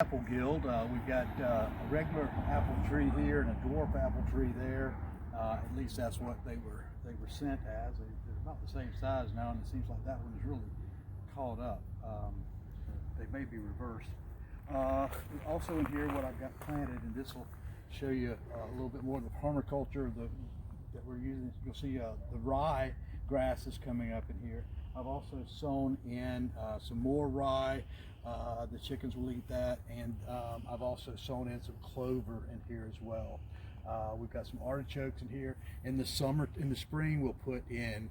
Apple Guild. We've got a regular apple tree here and a dwarf apple tree there. At least that's what they were sent as. They're about the same size now, and it seems like that one is really caught up. They may be reversed. Also in here, what I've got planted, and this will show you a little bit more of the permaculture that we're using. You'll see the rye grass is coming up in here. I've also sown in some more rye. The chickens will eat that, and I've also sown in some clover in here as well. We've got some artichokes in here. In the spring, we'll put in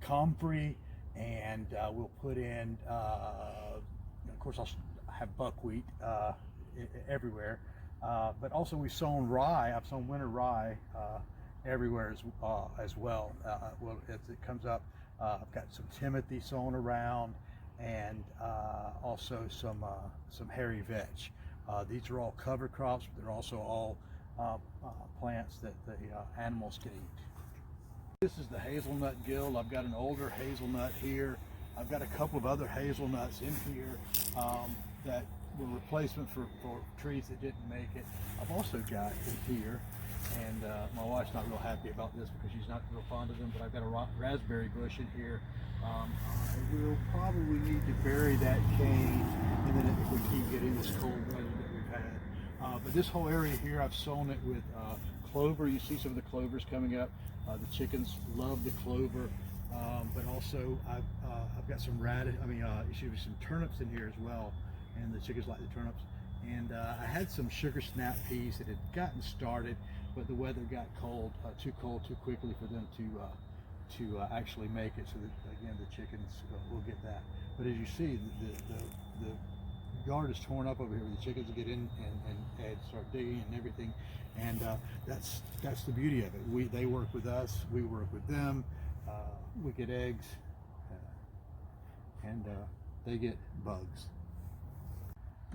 comfrey, and we'll put in, of course, I'll have buckwheat everywhere. But also we've sown rye. I've sown winter rye everywhere as well. Well, as it comes up, I've got some timothy sown around, and also some hairy vetch. These are all cover crops, but they're also all plants that the animals can eat. This is the hazelnut guild. I've got an older hazelnut here. I've got a couple of other hazelnuts in here that were replacement for trees that didn't make it. I've also got in here, and my wife's not real happy about this because she's not real fond of them, but I've got a raspberry bush in here. I will probably need to bury that cane, and then if we keep getting this cold weather that we've had. But this whole area here, I've sown it with clover. You see some of the clovers coming up. The chickens love the clover, but also I've got some some turnips in here as well, and the chickens like the turnips. And I had some sugar snap peas that had gotten started, but the weather got too cold too quickly for them to actually make it. So that again, the chickens will get that. But as you see, the yard is torn up over here. The chickens will get in and start digging and everything. And that's the beauty of it. They work with us. We work with them. We get eggs, and they get bugs.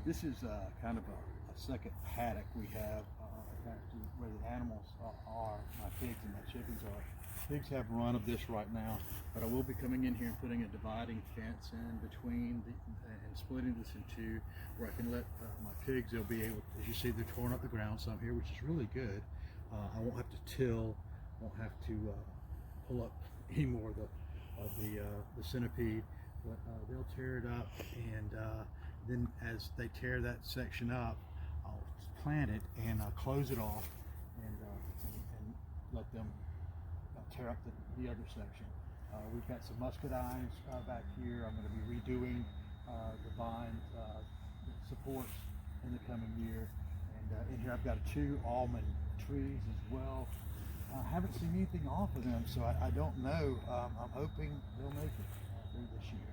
This is kind of a second paddock we have where the animals are. My pigs and my chickens are. Pigs have run of this right now, but I will be coming in here and putting a dividing fence in between and splitting this in two, where I can let my pigs, they'll be able, as you see, they're torn up the ground some here, which is really good. I won't have to till, won't have to pull up any more of the centipede, but they'll tear it up, and then as they tear that section up, I'll plant it and close it off, and let them tear up the other section. We've got some muscadines back here. I'm going to be redoing the vine supports in the coming year, and in here I've got 2 almond trees as well. I haven't seen anything off of them, so I don't know. I'm hoping they'll make it through this year.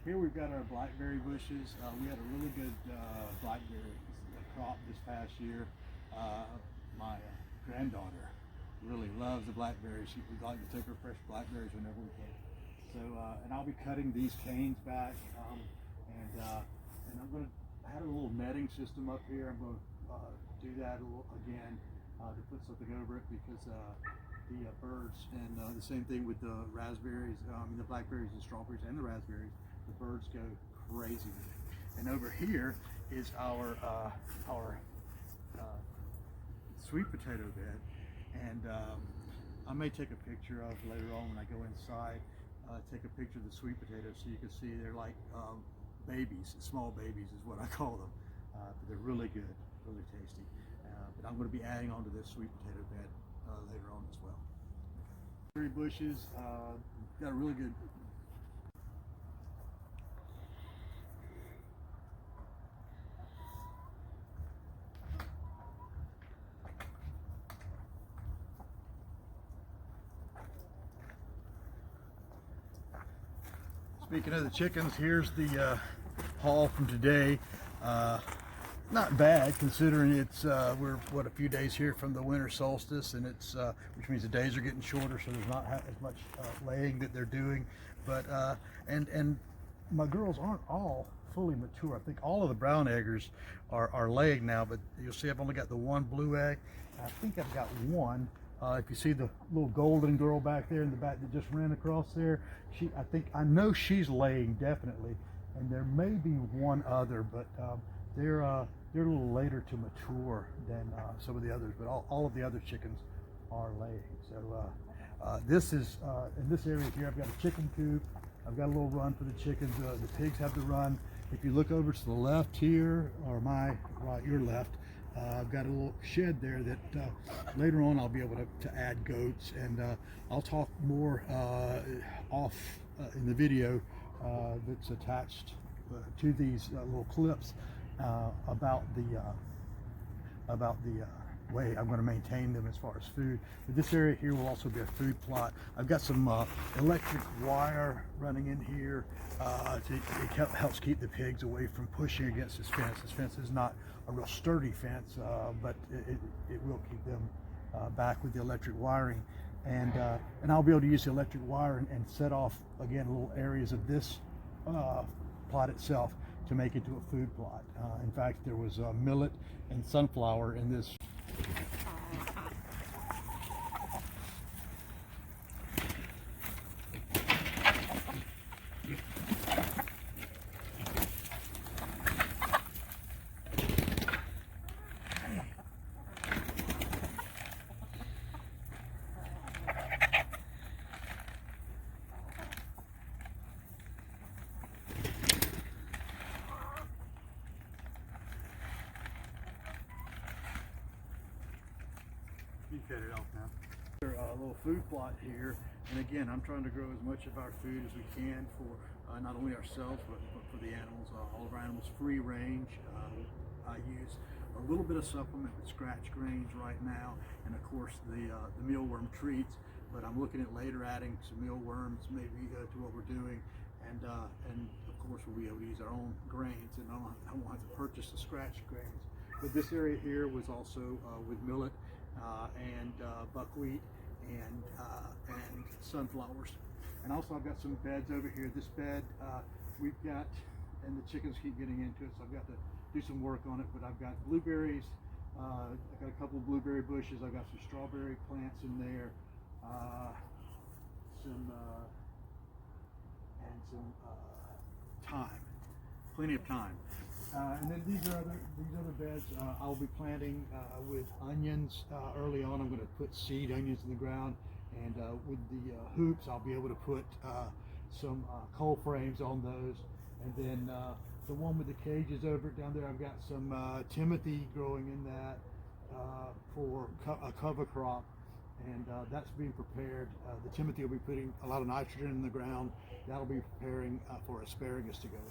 Here we've got our blackberry bushes. We had a really good blackberry crop this past year. My granddaughter really loves the blackberries. We'd like to take her fresh blackberries whenever we can. So, and I'll be cutting these canes back, and I'm going to have a little netting system up here. I'm going to do that again to put something over it, because the birds, and the same thing with the raspberries, the blackberries and strawberries and the raspberries, the birds go crazy with it. And over here is our sweet potato bed, and I may take a picture of later on when I go inside, take a picture of the sweet potatoes so you can see they're like babies, small babies is what I call them, but they're really good, really tasty. But I'm going to be adding on to this sweet potato bed later on as well. Berry bushes, got a really good. Speaking of the chickens, here's the haul from today. Not bad considering it's we're a few days here from the winter solstice, and it's which means the days are getting shorter, so there's not as much laying that they're doing. But and my girls aren't all fully mature. I think all of the brown eggers are laying now, but you'll see I've only got the one blue egg. I think I've got one. If you see the little golden girl back there in the back that just ran across there, I know she's laying definitely, and there may be one other, but they're a little later to mature than some of the others. But all of the other chickens are laying. So this is in this area here. I've got a chicken coop. I've got a little run for the chickens. The pigs have the run. If you look over to the left here, or my right, your left, I've got a little shed there that later on I'll be able to add goats, and I'll talk more off in the video that's attached to these little clips about the way I'm going to maintain them as far as food. But this area here will also be a food plot. I've got some electric wire running in here. It helps keep the pigs away from pushing against this fence. This fence is not a real sturdy fence, but it will keep them back with the electric wiring. And I'll be able to use the electric wire and set off, again, little areas of this plot itself to make it to a food plot. In fact, there was millet and sunflower in this. You cut it off now. A little food plot here, and again, I'm trying to grow as much of our food as we can for not only ourselves but for the animals. All of our animals free range. I use a little bit of supplement with scratch grains right now, and of course the mealworm treats. But I'm looking at later adding some mealworms maybe to what we're doing, and of course we'll be able to use our own grains, and I won't have to purchase the scratch grains. But this area here was also with millet and buckwheat and sunflowers. And also I've got some beds over here. This bed we've got, and the chickens keep getting into it, so I've got to do some work on it. But I've got blueberries. I've got a couple of blueberry bushes. I've got some strawberry plants in there, some thyme, plenty of thyme. And then these other beds I'll be planting with onions early on. I'm going to put seed onions in the ground, and with the hoops I'll be able to put some coal frames on those. And then the one with the cages over it down there, I've got some timothy growing in that for a cover crop, and that's being prepared. The timothy will be putting a lot of nitrogen in the ground. That'll be preparing for asparagus to go in.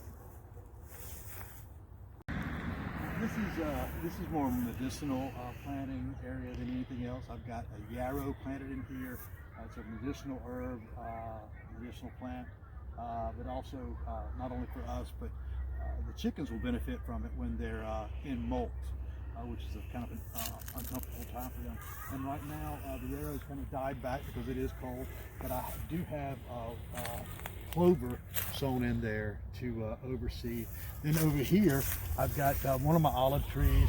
This is more medicinal planting area than anything else. I've got a yarrow planted in here. It's a medicinal herb, medicinal plant, but also not only for us, but the chickens will benefit from it when they're in molt, which is a kind of an uncomfortable time for them. And right now the yarrow's kind of died back because it is cold, but I do have clover sown in there to oversee. Then over here I've got one of my olive trees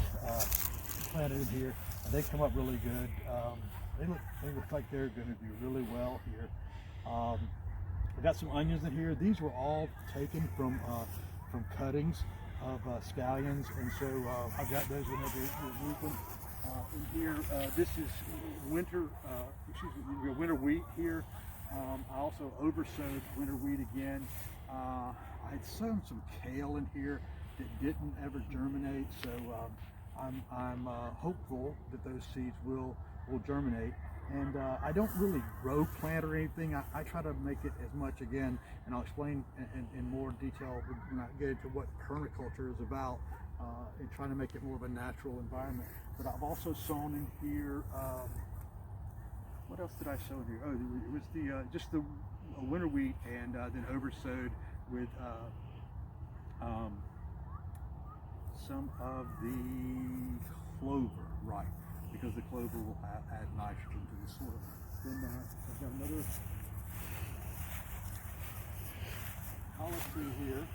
planted in here. They come up really good. They look like they're going to do really well here. I've got some onions in here. These were all taken from cuttings of scallions, and so I've got those whenever we root them. In here, this is winter wheat here. I also oversowed winter wheat again. I'd sown some kale in here that didn't ever germinate, so I'm hopeful that those seeds will germinate. And I don't really grow plant or anything. I try to make it as much, again, and I'll explain in more detail when I get into what permaculture is about, and trying to make it more of a natural environment. But I've also sown in here, what else did I sow in here? Oh, it was the just the winter wheat, and then oversowed with some of the clover, right? Because the clover will add nitrogen to the soil. Then I've got another olive tree here.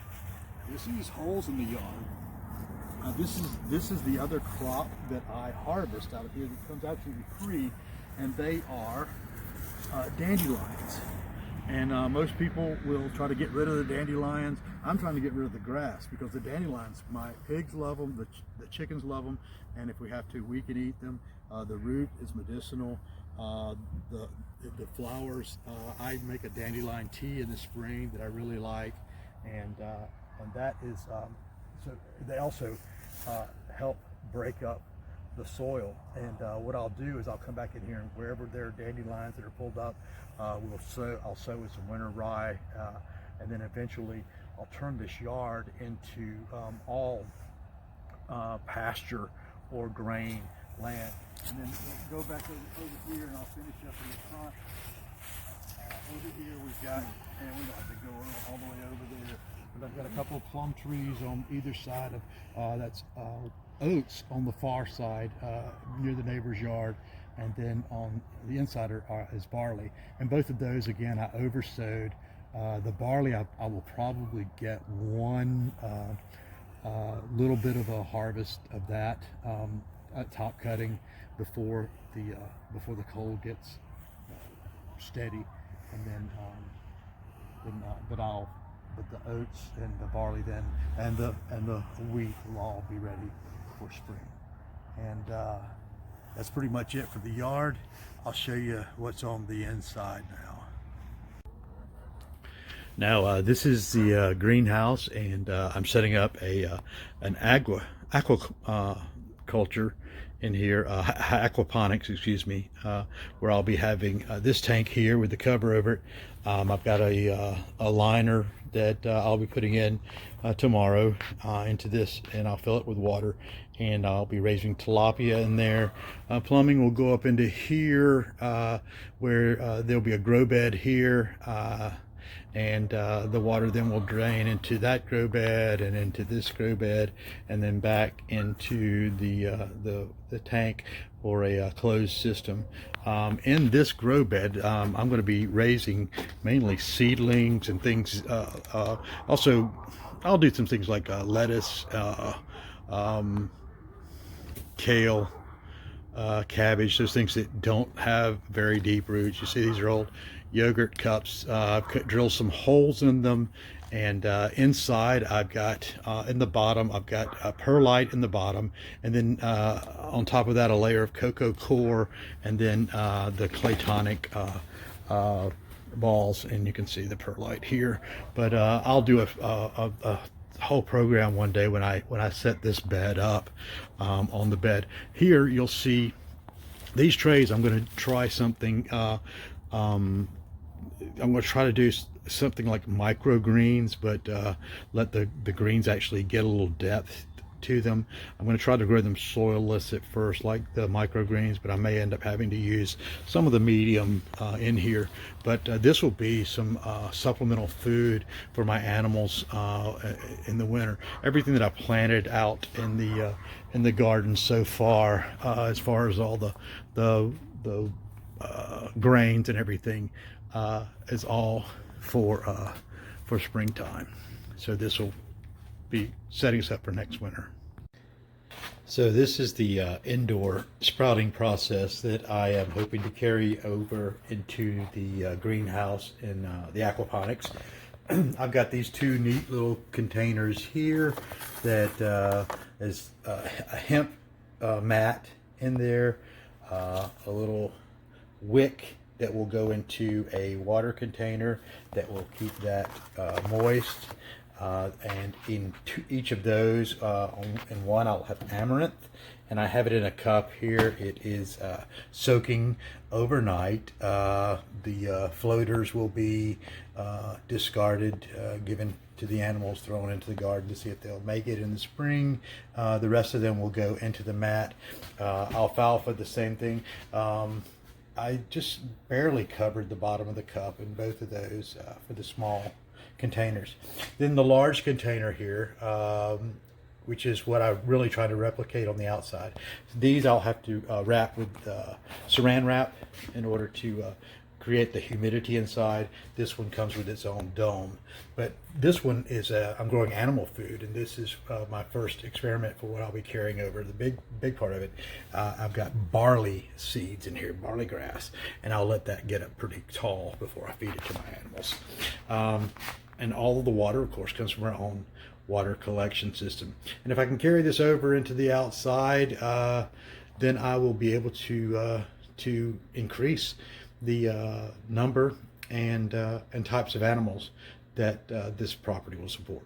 You see these holes in the yard. This is the other crop that I harvest out of here that comes absolutely free, and they are dandelions. And most people will try to get rid of the dandelions. I'm trying to get rid of the grass because the dandelions, my pigs love them, the chickens love them, and if we have to, we can eat them. The root is medicinal. The flowers, I make a dandelion tea in the spring that I really like, and that is so they also help break up the soil. And what I'll do is I'll come back in here, and wherever there are dandelions that are pulled up, I'll sow with some winter rye, and then eventually I'll turn this yard into all pasture or grain land. And then we'll go back over here, and I'll finish up in the front. Over here we've got, and we don't have to go all the way over there, but I've got a couple of plum trees on either side of, that's oats on the far side near the neighbor's yard, and then on the inside is barley. And both of those, again, I oversowed. The barley, I will probably get one little bit of a harvest of that top cutting before the cold gets steady, and then but the oats and the barley then and the wheat will all be ready for spring. And that's pretty much it for the yard. I'll show you what's on the inside now. This is the greenhouse, and I'm setting up an aquaculture in here, aquaponics, excuse me, where I'll be having this tank here with the cover over it. I've got a liner that I'll be putting in tomorrow into this, and I'll fill it with water, and I'll be raising tilapia in there. Plumbing will go up into here, where there'll be a grow bed here, and the water then will drain into that grow bed and into this grow bed, and then back into the tank for a closed system. In this grow bed, I'm going to be raising mainly seedlings and things. Also, I'll do some things like lettuce, kale, cabbage, those things that don't have very deep roots. You see, these are old yogurt cups. I've drilled some holes in them, and inside I've got in the bottom I've got a perlite in the bottom, and then on top of that a layer of cocoa core, and then the claytonic balls, and you can see the perlite here. But I'll do a whole program one day when I set this bed up. On the bed here you'll see these trays. I'm going to try something. I'm going to try to do something like microgreens, but let the greens actually get a little depth to them. I'm going to try to grow them soilless at first, like the microgreens, but I may end up having to use some of the medium in here. But this will be some supplemental food for my animals in the winter. Everything that I planted out in the garden so far, as far as all the grains and everything, is all for springtime. So this will be setting us up for next winter. So this is the indoor sprouting process that I am hoping to carry over into the greenhouse in the aquaponics. I've got these two neat little containers here that is a hemp mat in there, a little wick that will go into a water container that will keep that moist. And in each of those, in one I'll have amaranth, and I have it in a cup here. It is soaking overnight. The floaters will be discarded, given to the animals, thrown into the garden to see if they'll make it in the spring. The rest of them will go into the mat. Alfalfa, the same thing. I just barely covered the bottom of the cup in both of those for the small containers. Then the large container here, which is what I really try to replicate on the outside. These I'll have to wrap with saran wrap in order to create the humidity inside. This one comes with its own dome. But this one is, I'm growing animal food, and this is my first experiment for what I'll be carrying over. The big part of it, I've got barley seeds in here, barley grass, and I'll let that get up pretty tall before I feed it to my animals. and all of the water, of course, comes from our own water collection system. And if I can carry this over into the outside, then I will be able to increase the number and types of animals that this property will support.